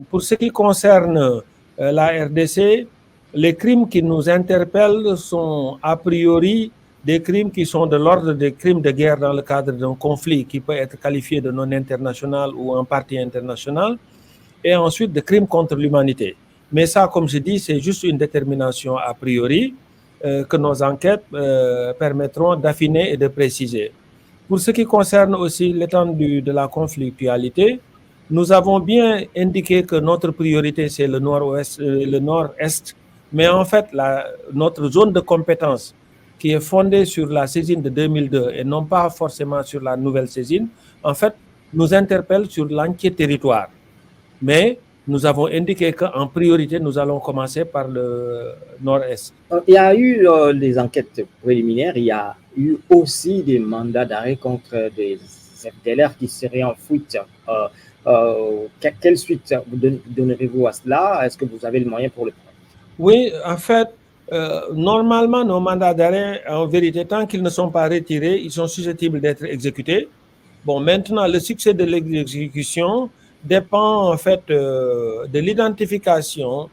Pour ce qui concerne la RDC, les crimes qui nous interpellent sont a priori des crimes qui sont de l'ordre des crimes de guerre dans le cadre d'un conflit qui peut être qualifié de non international ou en partie international, et ensuite de crimes contre l'humanité. Mais ça, comme je dis, c'est juste une détermination a priori que nos enquêtes permettront d'affiner et de préciser. Pour ce qui concerne aussi l'étendue de la conflictualité, nous avons bien indiqué que notre priorité, c'est le nord-ouest, le nord-est, mais en fait, notre zone de compétence, qui est fondée sur la saisine de 2002 et non pas forcément sur la nouvelle saisine, en fait, nous interpelle sur l'entier territoire. Mais nous avons indiqué qu'en priorité, nous allons commencer par le nord-est. Il y a eu des enquêtes préliminaires, il y a eu aussi des mandats d'arrêt contre des FDLR qui seraient en fuite. Quelle suite donnerez-vous à cela? Est-ce que vous avez le moyen pour le prendre? Oui, en fait, normalement, nos mandats d'arrêt, en vérité, tant qu'ils ne sont pas retirés, ils sont susceptibles d'être exécutés. Bon, maintenant, le succès de l'exécution dépend en fait de l'identification,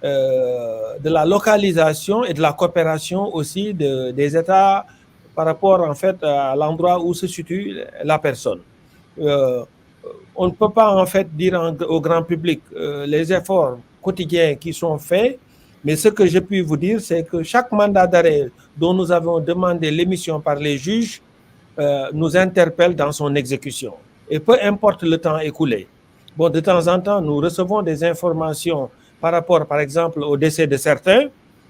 de la localisation et de la coopération aussi des États par rapport en fait à l'endroit où se situe la personne. On ne peut pas en fait dire au grand public les efforts quotidiens qui sont faits, mais ce que je puis vous dire, c'est que chaque mandat d'arrêt dont nous avons demandé l'émission par les juges nous interpelle dans son exécution. Et peu importe le temps écoulé. Bon, de temps en temps, nous recevons des informations par rapport, par exemple, au décès de certains.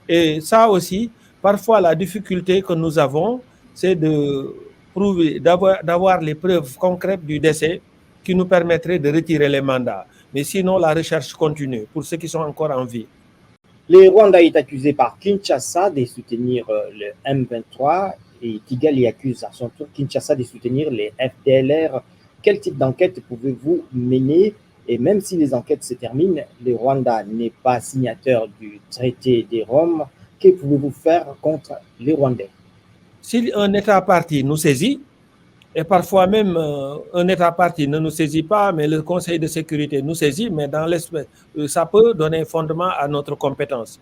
Et ça aussi, parfois, la difficulté que nous avons, c'est de prouver, d'avoir les preuves concrètes du décès qui nous permettraient de retirer les mandats. Mais sinon, la recherche continue pour ceux qui sont encore en vie. Le Rwanda est accusé par Kinshasa de soutenir le M23 et Kigali accuse à son tour Kinshasa de soutenir les FDLR. Quel type d'enquête pouvez-vous mener? Et même si les enquêtes se terminent, le Rwanda n'est pas signateur du traité de Rome. Que pouvez-vous faire contre les Rwandais? Si un État parti nous saisit, et parfois même un État parti ne nous saisit pas, mais le Conseil de sécurité nous saisit, mais dans l'espèce, ça peut donner fondement à notre compétence.